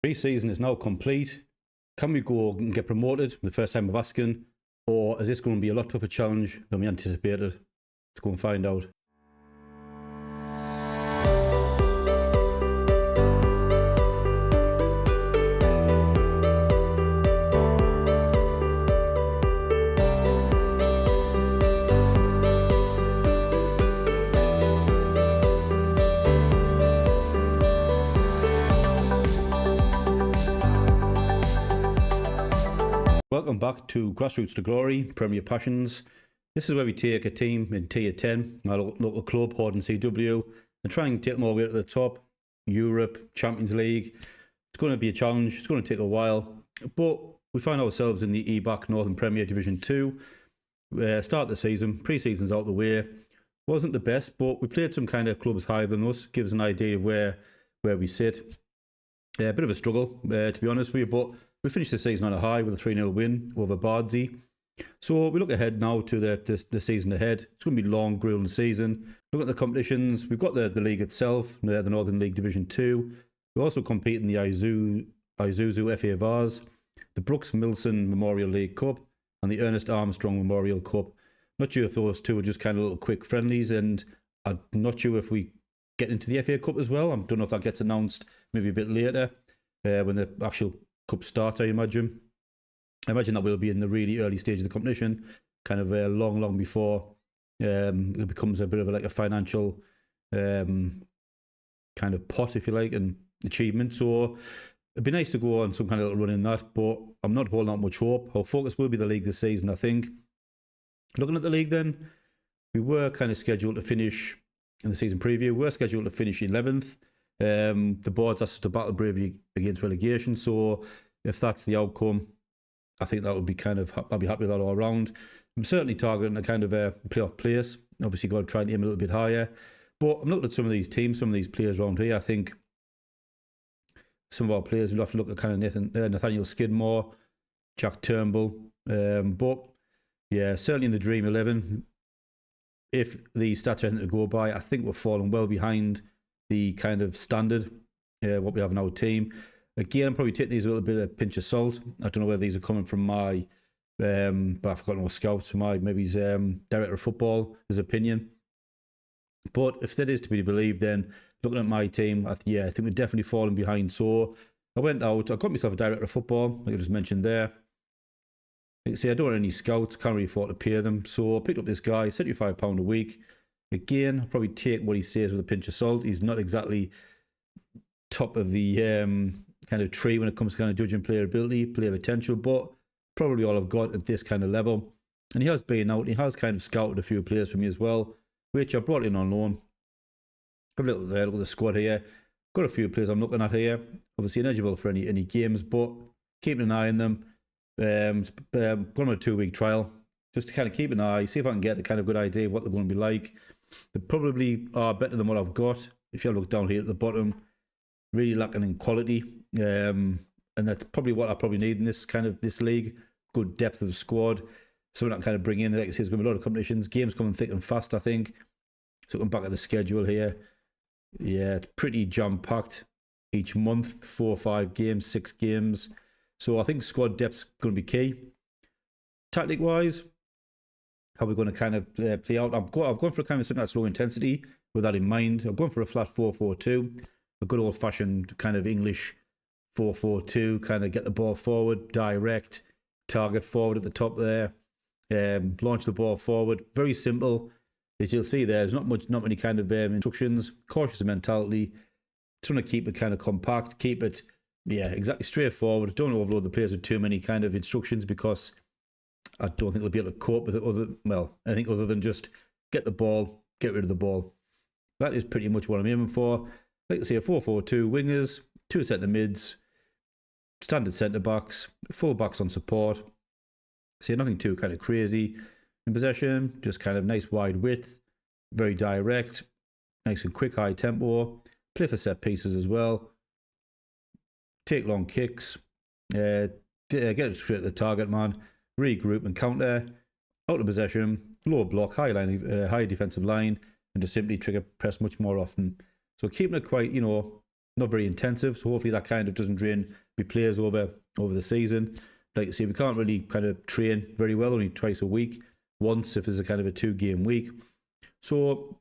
Pre-season is now complete. Can we go and get promoted? The first time of asking. Or is this going to be a lot tougher challenge than we anticipated? Let's go and find out. Welcome back to Grassroots to Glory, Premier Passions. This is where we take a team in Tier 10, my local club, Horden CW, and try and take them all the way to the top. Europe, Champions League. It's going to be a challenge. It's going to take a while. But we find ourselves in the Ebac Northern Premier Division 2. Start the season. Pre-season's out the way. Wasn't the best, but we played some kind of clubs higher than us. Gives an idea of where we sit. A bit of a struggle, to be honest with you, but we finished the season on a high with a 3-0 win over Bardsey. So we look ahead now to the season ahead. It's going to be a long, grueling season. Look at the competitions. We've got the league itself, the Northern League Division 2. We also compete in the Isuzu FA Vars, the Brooks Milson Memorial League Cup, and the Ernest Armstrong Memorial Cup. Not sure if those two are just kind of little quick friendlies, and I'm not sure if we get into the FA Cup as well. I don't know if that gets announced maybe a bit later when the actual Cup starts, I imagine. I imagine that will be in the really early stage of the competition, kind of long before it becomes a bit of a financial kind of pot, if you like, and achievement. So it'd be nice to go on some kind of little run in that, but I'm not holding out much hope. Our focus will be the league this season, I think. Looking at the league then, we were kind of scheduled to finish in the season preview. We were scheduled to finish 11th. The board's asked us to battle bravely against relegation, so if that's the outcome, I think that would be I'll be happy with that all around. I'm certainly targeting a kind of a playoff place. Obviously got to try and aim a little bit higher, but I'm looking at some of these teams, some of these players around here. I think some of our players, we'll have to look at kind of Nathaniel Skidmore, Jack Turnbull, but yeah, certainly in the Dream 11, if the stats are anything to go by, I think we're falling well behind the kind of standard, what we have in our team. Again, I'm probably taking these a little bit of a pinch of salt. I don't know whether these are coming from my, but I've got no scouts, from my maybe his director of football, his opinion. But if that is to be believed, then looking at my team, I think we're definitely falling behind. So I went out, I got myself a director of football, like I just mentioned there. Like I say, I don't want any scouts, can't really afford to pay them. So I picked up this guy, £75 a week. Again, I'll probably take what he says with a pinch of salt. He's not exactly top of the kind of tree when it comes to kind of judging player ability, player potential, but probably all I've got at this kind of level. And he has been out, he has kind of scouted a few players for me as well, which I brought in on loan. Have a look at the squad here. Got a few players I'm looking at here. Obviously ineligible for any games, but keeping an eye on them. Gone on a 2-week trial, just to kind of keep an eye, see if I can get a kind of good idea of what they're going to be like. They probably are better than what I've got. If you look down here at the bottom, really lacking in quality. And that's probably what I probably need in this league. Good depth of the squad. Something I can kind of bring in. Like I say, there's going to be a lot of competitions. Games coming thick and fast, I think. So looking back at the schedule here. Yeah, it's pretty jam-packed each month. 4 or 5 games, 6 games. So I think squad depth's going to be key. Tactic-wise, how we're going to kind of play out. I've gone for kind of something that's low intensity with that in mind. I've gone for a flat 4-4-2. A good old-fashioned kind of English 4-4-2. Kind of get the ball forward, direct, target forward at the top there. Launch the ball forward. Very simple. As you'll see there, there's not many kind of instructions. Cautious mentality. Trying to keep it kind of compact. Keep it, exactly straightforward. Don't overload the players with too many kind of instructions, because I don't think they'll be able to cope with it anything other than just get the ball, get rid of the ball. That is pretty much what I'm aiming for. Like I say, a 4-4-2, wingers, 2 centre mids, standard centre backs, full backs on support. See, nothing too kind of crazy in possession, just kind of nice wide width, very direct, nice and quick, high tempo. Play for set pieces as well. Take long kicks, get it straight to the target man, regroup and counter, out of possession, low block, high defensive line, and just simply trigger press much more often. So keeping it quite, not very intensive. So hopefully that kind of doesn't drain my players over the season. Like I say, we can't really kind of train very well, only twice a week, once if there's a kind of a 2-game week. So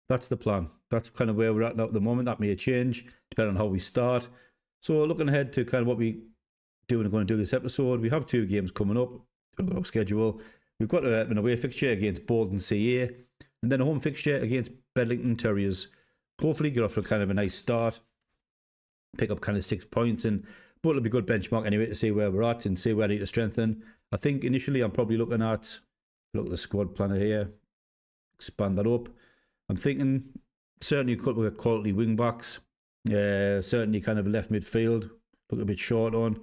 that's the plan. That's kind of where we're at now at the moment. That may change depending on how we start. So looking ahead to kind of what we do and going to do this episode, we have 2 games coming up. Our schedule. We've got an away fixture against Bolton CA, and then a home fixture against Bedlington Terriers. Hopefully get off to kind of a nice start, pick up kind of 6 points, but it'll be a good benchmark anyway to see where we're at and see where I need to strengthen. I think initially I'm probably looking at, look at the squad planner here, expand that up. I'm thinking certainly a couple of quality wing backs, certainly kind of left midfield, look a bit short on.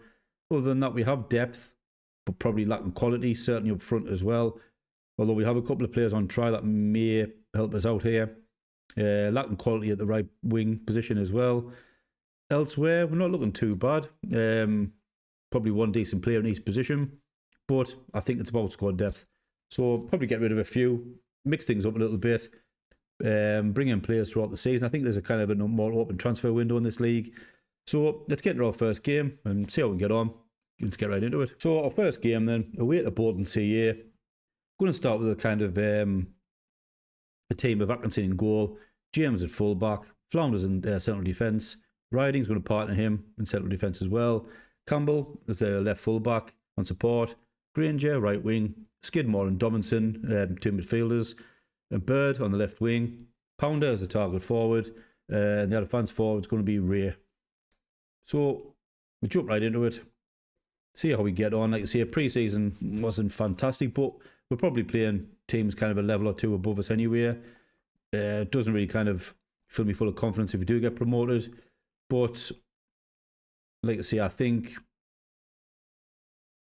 Other than that, we have depth, but probably lacking quality, certainly up front as well. Although we have a couple of players on trial that may help us out here. Lacking quality at the right wing position as well. Elsewhere, we're not looking too bad. Probably one decent player in each position, but I think it's about squad depth. So probably get rid of a few, mix things up a little bit, bring in players throughout the season. I think there's a kind of a more open transfer window in this league. So let's get into our first game and see how we get on. Let's get right into it. So our first game then, away to Bolton CA. Going to start with a kind of a team of Atkinson in goal, James at fullback, Flounders in central defence, Riding's going to partner him in central defence as well, Campbell as their left fullback on support, Granger right wing, Skidmore and Dobinson 2 midfielders, and Bird on the left wing, Pounder as the target forward, and the advance forward is going to be Ray. So we jump right into it. See how we get on. Like I say, pre-season wasn't fantastic, but we're probably playing teams kind of a level or 2 above us anyway. It doesn't really kind of fill me full of confidence if we do get promoted. But like I say, I think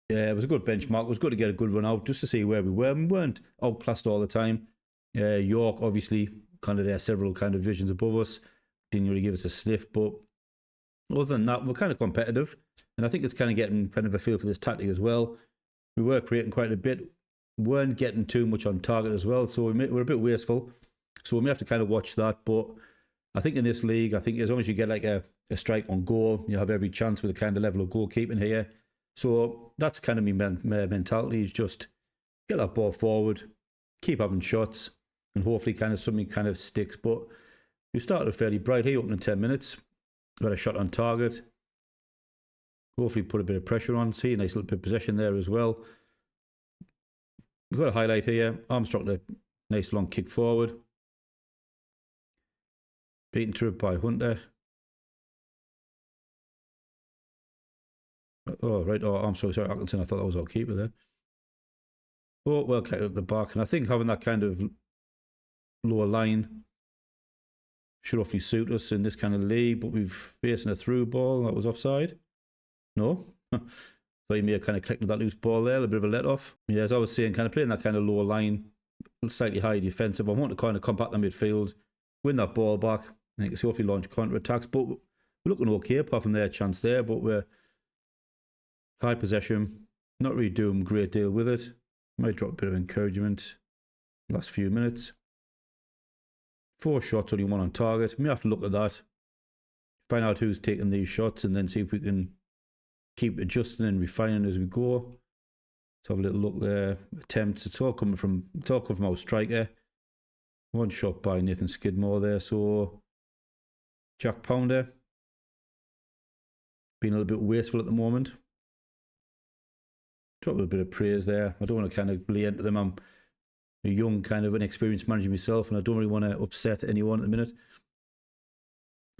it was a good benchmark. It was good to get a good run out just to see where we were. We weren't outclassed all the time. York, obviously, kind of there several kind of divisions above us. Didn't really give us a sniff, but other than that, we're kind of competitive. And I think it's kind of getting kind of a feel for this tactic as well. We were creating quite a bit. Weren't getting too much on target as well. So we're a bit wasteful. So we may have to kind of watch that. But I think in this league, I think as long as you get like a strike on goal, you have every chance with the kind of level of goalkeeping here. So that's kind of my mentality, is just get that ball forward, keep having shots, and hopefully kind of something kind of sticks. But we started fairly bright here, opening 10 minutes. Got a shot on target. Hopefully put a bit of pressure on. See a nice little bit of possession there as well. We've got a highlight here. Armstrong, a nice long kick forward. Beaten through by Hunter. Oh, right. Oh, Armstrong, sorry, Atkinson. I thought that was our keeper there. Oh, well collected at the back. And I think having that kind of lower line should hopefully suit us in this kind of league, but we've facing a through ball that was offside. No? So you may have kind of collected that loose ball there, a bit of a let off. Yeah, as I was saying, kind of playing that kind of lower line, slightly high defensive. I want to kind of compact the midfield, win that ball back, and you can see hopefully launch counter attacks. But we're looking okay apart from their chance there, but we're high possession, not really doing a great deal with it. Might drop a bit of encouragement last few minutes. 4 shots, only 1 on target. May have to look at that, find out who's taking these shots, and then see if we can keep adjusting and refining as we go. Let's have a little look there. Attempts. It's all coming from our striker. 1 shot by Nathan Skidmore there. So Jack Pounder being a little bit wasteful at the moment. Drop a little bit of praise there. I don't want to kind of lay into them. I'm a young kind of inexperienced manager myself, and I don't really want to upset anyone at the minute.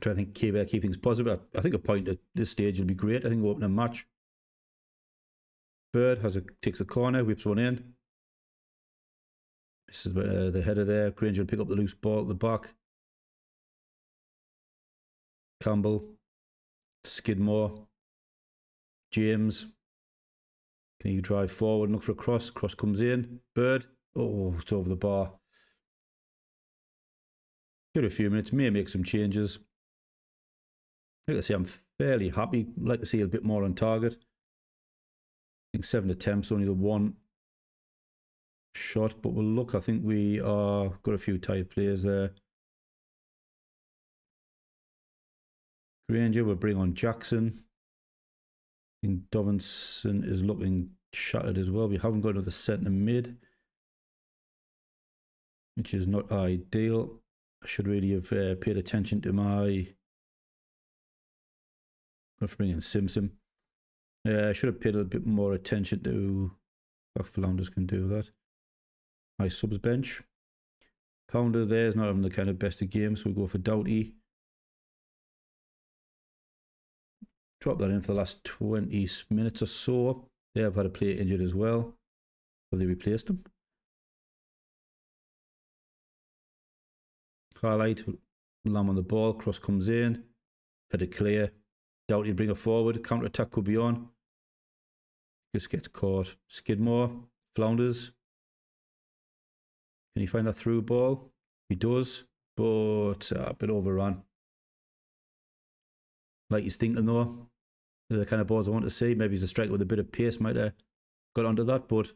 Try to think keep things positive. I think a point at this stage will be great. I think we'll open a match. Bird takes a corner, whips one in. This is the header there. Granger will pick up the loose ball at the back. Campbell, Skidmore, James. Can you drive forward and look for a cross? Cross comes in. Bird. Oh, it's over the bar. Give it a few minutes. May make some changes. Like I say, I'm fairly happy. I'd like to see a bit more on target. I think 7 attempts, only the 1 shot. But we'll look. I think we are got a few tight players there. Granger will bring on Jackson. I think Dobinson is looking shattered as well. We haven't got another centre mid, which is not ideal. I should really have paid attention to my... Let's bring in Simpson. I should have paid a bit more attention to... Flounders can do that. My subs bench. Pounder there is not having the kind of best of games, so we go for Doughty. Drop that in for the last 20 minutes or so. They have had a player injured as well. Have they replaced him? Highlight, Lamb on the ball, cross comes in. Had it clear. Doughty bring it forward. Counter attack could be on. Just gets caught. Skidmore, Flounders. Can he find that through ball? He does, but a bit overrun. Like he's thinking though. They're the kind of balls I want to see. Maybe he's a striker with a bit of pace, might have got onto that, but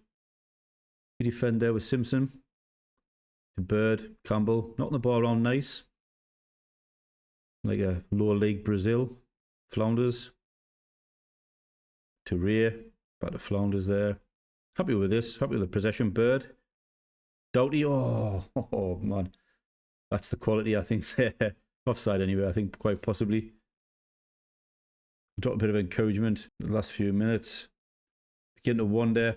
he defend there with Simpson. To Bird, Campbell, knocking the ball around nice. Like a lower league Brazil. Flounders. To Rear. Back to Flounders there. Happy with this. Happy with the possession. Bird. Doughty. Oh man. That's the quality, I think, there. Offside anyway, I think, quite possibly. Got a bit of encouragement in the last few minutes. Beginning to wonder.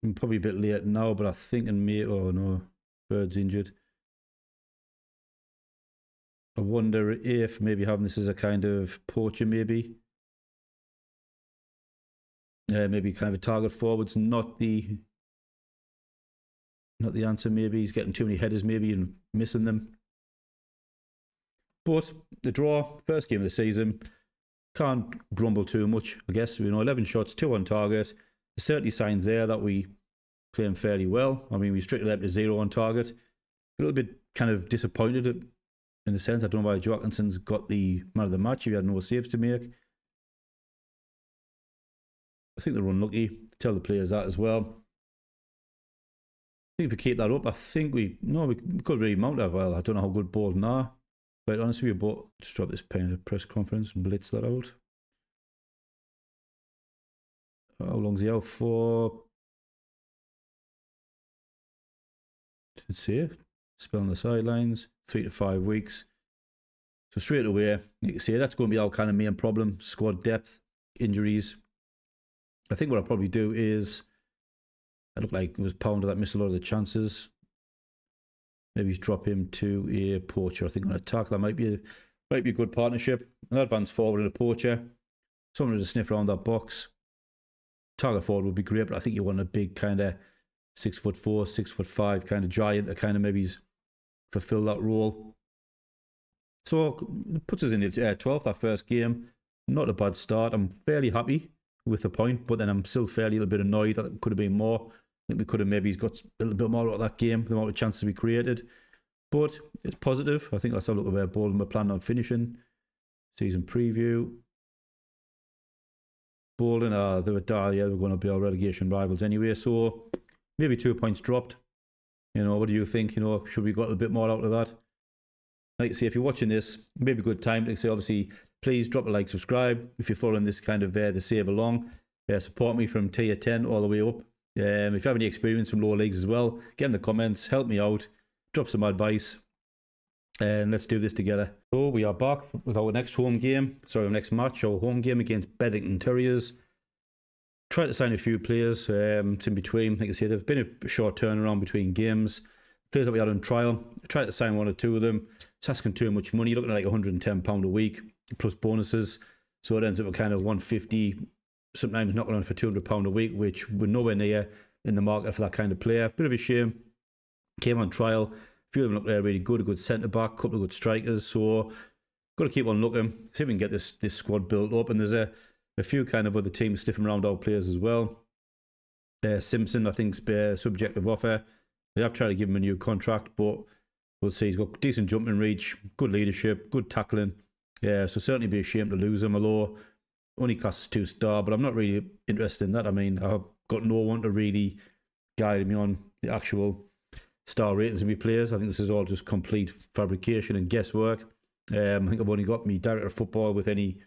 I'm probably a bit late now, but I think in May... Oh no, Bird's injured. I wonder if maybe having this as a kind of poacher, maybe. Maybe kind of a target forward's not the answer, maybe. He's getting too many headers, maybe, and missing them. But the draw, first game of the season, can't grumble too much, I guess. 11 shots, 2 on target. There's certainly signs there that we playing fairly well. I mean, we restricted them to 0 on target. A little bit kind of disappointed in the sense. I don't know why Joe Atkinson's got the man of the match. He had no saves to make. I think they're unlucky. Tell the players that as well. I think if we keep that up, I think we could really mount that well. I don't know how good Bolton are. But honestly, we just drop this pen at a press conference and blitz that out. How long's he out for? Let's see. Spell on the sidelines. 3 to 5 weeks. So straight away, you can see that's going to be our kind of main problem. Squad depth, injuries. I think what I'll probably do is, I look like it was Pounder that missed a lot of the chances. Maybe drop him to a poacher. I think on attack that might be a good partnership. An advance forward and a poacher. Someone to sniff around that box. Target forward would be great, but I think you want a big kind of 6'4", 6'5" kind of giant to kind of maybe fulfill that role. So it puts us in the 12th, that first game. Not a bad start. I'm fairly happy with the point, but then I'm still fairly a little bit annoyed that it could have been more. I think we could have maybe got a little bit more out of that game, the amount of chances we created. But it's positive. I think let's have a look at where Bolton were planning on finishing. Season preview. Bolton, they were going to be our relegation rivals anyway. So maybe 2 points dropped. What do you think? Should we got a bit more out of that? Like I say, if you're watching this, maybe a good time. Like I say, obviously, please drop a like, subscribe. If you're following this kind of the save along, support me from tier 10 all the way up. If you have any experience from lower leagues as well, get in the comments, help me out, drop some advice, and let's do this together. So we are back with our next next match, our home game against Beddington Terriers. Tried to sign a few players in between. Like I say, there's been a short turnaround between games. Players that we had on trial, tried to sign 1 or 2 of them. It's asking too much money. You're looking at like £110 a week plus bonuses. So it ends up at kind of 150, sometimes knocking on for £200 a week, which we're nowhere near in the market for that kind of player. Bit of a shame. Came on trial. A few of them look really good. A good centre back, a couple of good strikers. So got to keep on looking. See if we can get this squad built up. And there's a few kind of other teams sniffing around our players as well. Simpson, I think, is subject of offer. They have tried to give him a new contract, but we'll see. He's got decent jumping reach, good leadership, good tackling. So certainly be a shame to lose him, although only class is 2-star, but I'm not really interested in that. I mean, I've got no one to really guide me on the actual star ratings of my players. I think this is all just complete fabrication and guesswork. I think I've only got me director of football with any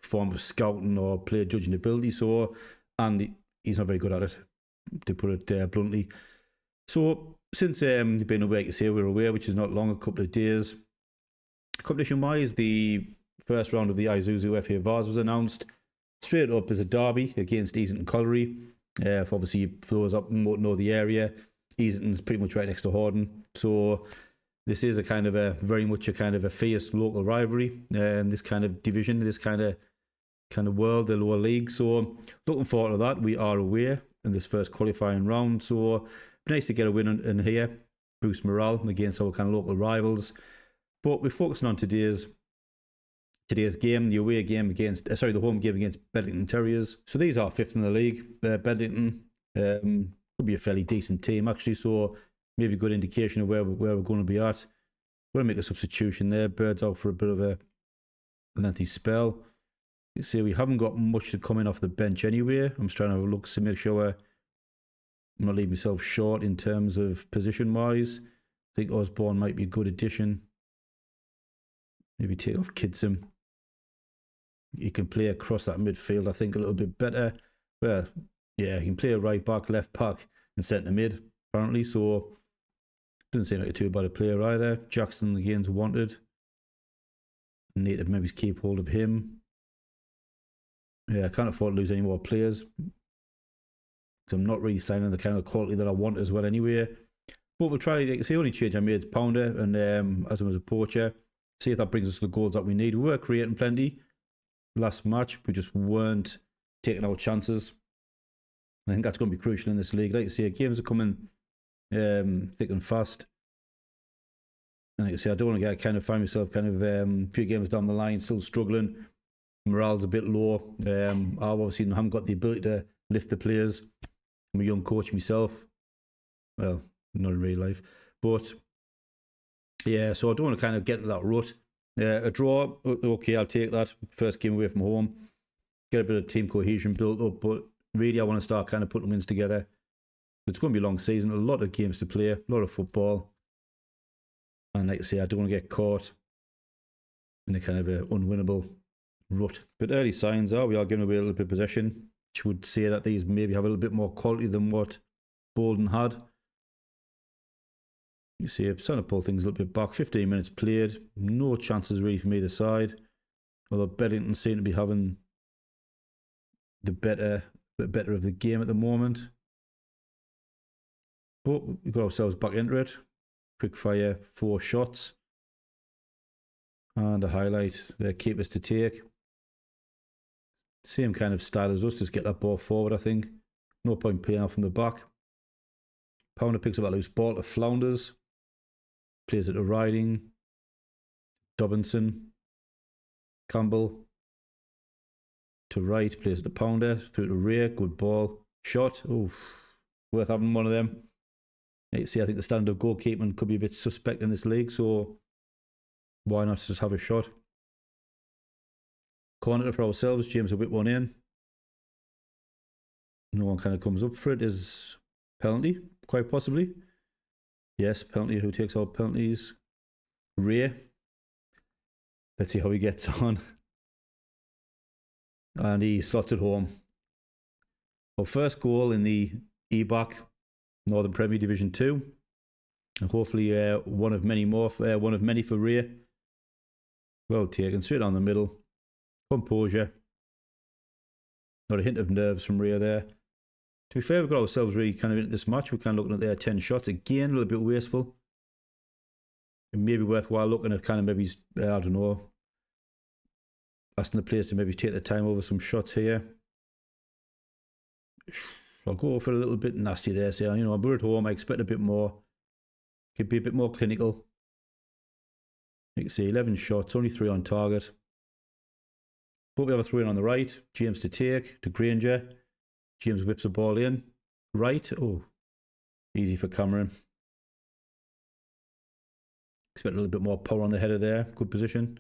form of scouting or player judging ability. So, and he's not very good at it, to put it bluntly. So, since you've been away, you say we're away, which is not long, a couple of days. Competition-wise, the first round of the Isuzu FA Vars was announced. Straight up is a derby against Easington Colliery. Obviously, for those up and won't know the area, Easington's pretty much right next to Horden. So this is a kind of a very much a kind of a fierce local rivalry in this kind of division, this kind of world, the lower league. So looking forward to that. We are away in this first qualifying round. So nice to get a win in here, boost morale against our kind of local rivals. But we're focusing on today's game, the away game against, the home game against Bedlington Terriers. So these are fifth in the league. Bedlington could be a fairly decent team actually. So maybe a good indication of where we're going to be at. We're going to make a substitution there. Bird's out for a bit of a lengthy spell. You see, we haven't got much to come in off the bench anyway. I'm just trying to have a look to make sure I'm not leaving myself short in terms of position wise. I think Osborne might be a good addition. Maybe take off Kidson. He can play across that midfield, I think, a little bit better. Well, yeah, he can play a right back, left back, and centre mid, apparently. So, doesn't seem like a too bad a player either. Jackson, again's wanted. Need to maybe keep hold of him. Yeah, I can't afford to lose any more players. So I'm not really signing the kind of quality that I want as well anyway. But we'll try, like I say, only change I made is Pounder and as him as a poacher. See if that brings us the goals that we need. We were creating plenty last match. We just weren't taking our chances. I think that's going to be crucial in this league. Like I say, games are coming thick and fast. And like I say, I don't want to find myself a few games down the line still struggling. Morale's a bit low. I obviously haven't got the ability to lift the players. I'm a young coach myself. Well, not in real life. But yeah, so I don't want to kind of get into that rut. A draw, okay, I'll take that. First game away from home. Get a bit of team cohesion built up. But really, I want to start kind of putting wins together. It's going to be a long season. A lot of games to play. A lot of football. And like I say, I don't want to get caught in a kind of a unwinnable rut. But early signs are we are giving away a little bit of possession, which would say that these maybe have a little bit more quality than what Bolden had. You see, I'm starting to pull things a little bit back. 15 minutes played. No chances really from either side. Although Bedlington seem to be having the better of the game at the moment. But we got ourselves back into it. Quick fire, 4 shots. And a highlight. Their keepers to take. Same kind of style as us, just get that ball forward, I think. No point playing off from the back. Pounder picks up that loose ball to Flounders. Plays it to Riding. Dobinson. Campbell. To right, plays it to Pounder. Through to Ray, good ball. Shot. Oof. Worth having one of them. You see, I think the standard of goalkeeping could be a bit suspect in this league, so why not just have a shot? Corner for ourselves. James will whip one in. No one kind of comes up for it. Is penalty, quite possibly. Yes, penalty. Who takes all penalties? Ray. Let's see how he gets on. And he slots it home. Our first goal in the Ebac Northern Premier Division 2. And hopefully one of many more, one of many for Ray. Well taken, straight down the middle. Composure. Not a hint of nerves from Ray there. To be fair, we've got ourselves really kind of into this match. We're kind of looking at their 10 shots. Again, a little bit wasteful. It may be worthwhile looking at kind of maybe, I don't know, asking the players to maybe take the time over some shots here. I'll go for a little bit nasty there. So, you know, we're at home. I expect a bit more. Could be a bit more clinical. You can see 11 shots, only 3 on target. But we have a throw in on the right. James to take, to Granger. James whips the ball in. Right. Oh, easy for Cameron. Expect a little bit more power on the header there. Good position.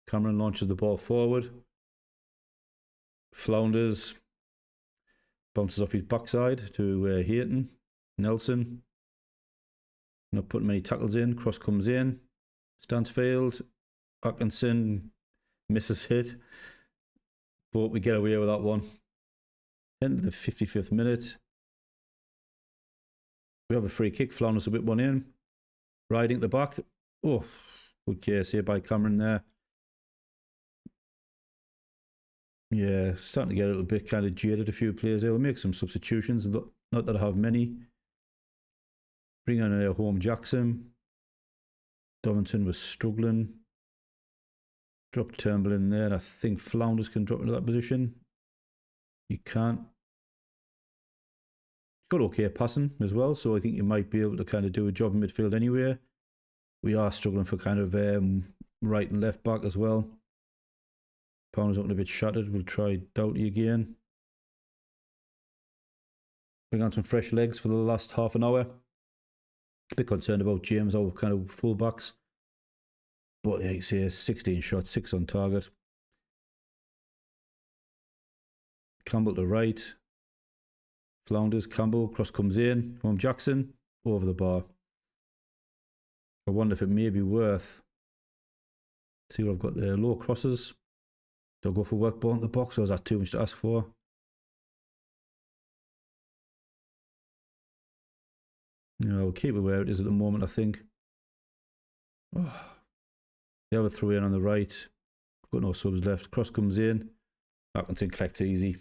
Cameron launches the ball forward. Flounders. Bounces off his backside to Hayton. Nelson. Not putting many tackles in. Cross comes in. Stansfield. Atkinson misses hit, but we get away with that one. Into the 55th minute. We have a free kick. Flounders a bit one in. Riding at the back. Oh, good case here by Cameron there. Yeah, starting to get a little bit kind of jaded, a few players there. We'll make some substitutions, not that I have many. Bring on a home Jackson. Dovington was struggling. Drop Turnbull in there, and I think Flounders can drop into that position. You can't. Got okay passing as well, so I think you might be able to kind of do a job in midfield anyway. We are struggling for kind of right and left back as well. Pounders looking a bit shattered. We'll try Doughty again. Bring on some fresh legs for the last half an hour. A bit concerned about James, our kind of fullbacks. But yeah, you see 16 shots, 6 on target. Campbell to right. Flounders, Campbell, cross comes in. Home Jackson, over the bar. I wonder if it may be worth. See what I've got there. Low crosses. Do I go for work ball in the box, or is that too much to ask for? No, we'll keep it where it is at the moment, I think. Oh. The other throw in on the right. Got no subs left. Cross comes in. Atkinson collects easy.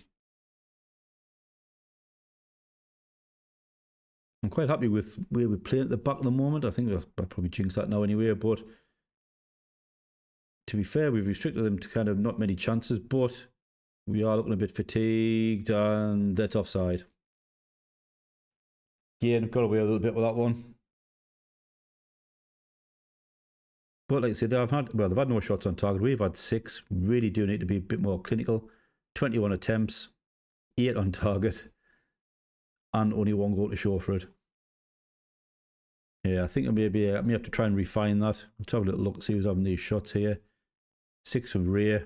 I'm quite happy with where we're playing at the back at the moment. I think I'll probably jinx that now anyway, but to be fair, we've restricted them to kind of not many chances, but we are looking a bit fatigued, and that's offside. Again, got away a little bit with that one. But like I said, they've had no shots on target. We've had 6. Really do need to be a bit more clinical. 21 attempts, 8 on target, and only 1 goal to show for it. Yeah, I think I may have to try and refine that. Let's have a little look, see who's having these shots here. 6 from Ray,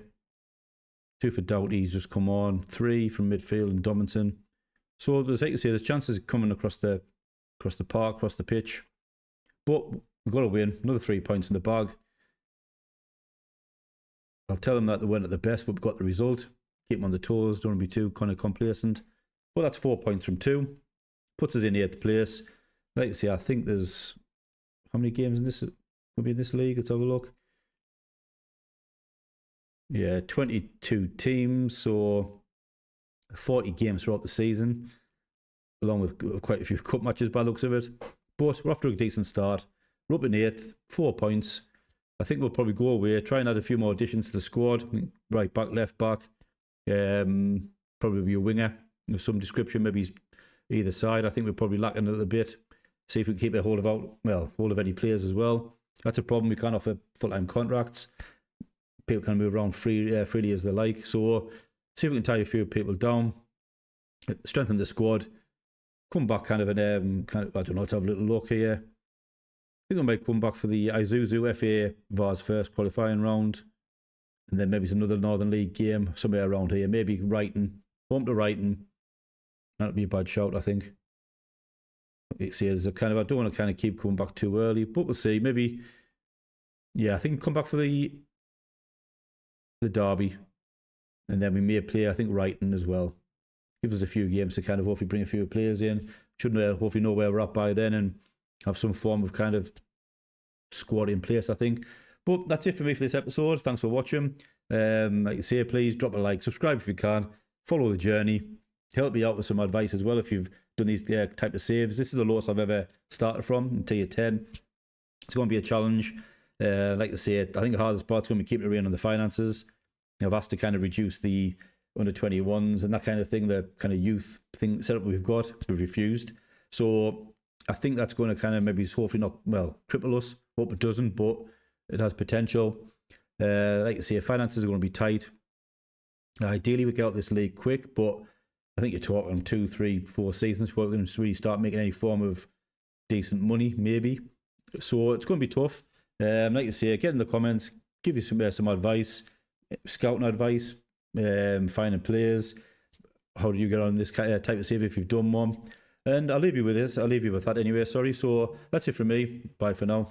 2 for Doughty, he's just come on, 3 from midfield and Domington. So as I can see, there's chances coming across the park, across the pitch. But we've got to win. Another 3 points in the bag. I'll tell them that they weren't at the best, but we've got the result. Keep them on the toes. Don't want to be too kind of complacent. Well, that's 4 points from 2. Puts us in 8th place. Like I say, I think there's how many games in this? Maybe in this league. Let's have a look. Yeah, 22 teams, so 40 games throughout the season, along with quite a few cup matches by the looks of it. But we're off to a decent start. We're up in 8th, 4 points. I think we'll probably go away, try and add a few more additions to the squad. Right back, left back. Probably be a winger of some description, maybe he's either side. I think we're probably lacking a little bit. See if we can keep a hold of any players as well. That's a problem. We can't offer full-time contracts. People can move around freely as they like. So see if we can tie a few people down, strengthen the squad, come back kind of I don't know, let's have a little look here. I think we might come back for the Isuzu FA Vars first qualifying round, and then maybe it's another Northern League game somewhere around here. Maybe Wrighton, home to Wrighton. That'd be a bad shout, I think. You see, there's a kind of, I don't want to kind of keep coming back too early, but we'll see. Maybe, yeah, I think come back for the derby, and then we may play, I think, Wrighton as well. Give us a few games to kind of hopefully bring a few players in. Should hopefully know where we're at by then and have some form of kind of squad in place, I think. But that's it for me for this episode. Thanks for watching. Like I say, please drop a like, subscribe if you can, follow the journey, help me out with some advice as well if you've done these type of saves. This is the lowest I've ever started from in tier 10. It's going to be a challenge. Like I say, I think the hardest part's going to be keeping a rein on the finances. I've asked to kind of reduce the under 21s and that kind of thing, the kind of youth thing setup we've got. We've refused. So I think that's going to kind of maybe hopefully not, cripple us. Hope it doesn't, but it has potential. Like I say, finances are going to be tight. Ideally, we get out this league quick, but I think you're talking 2, 3, 4 seasons before we're going to really start making any form of decent money, maybe. So it's going to be tough. Like I say, get in the comments, give you some advice, scouting advice, finding players. How do you get on this type of save if you've done one? And I'll leave you with this. I'll leave you with that anyway. Sorry. So that's it from me. Bye for now.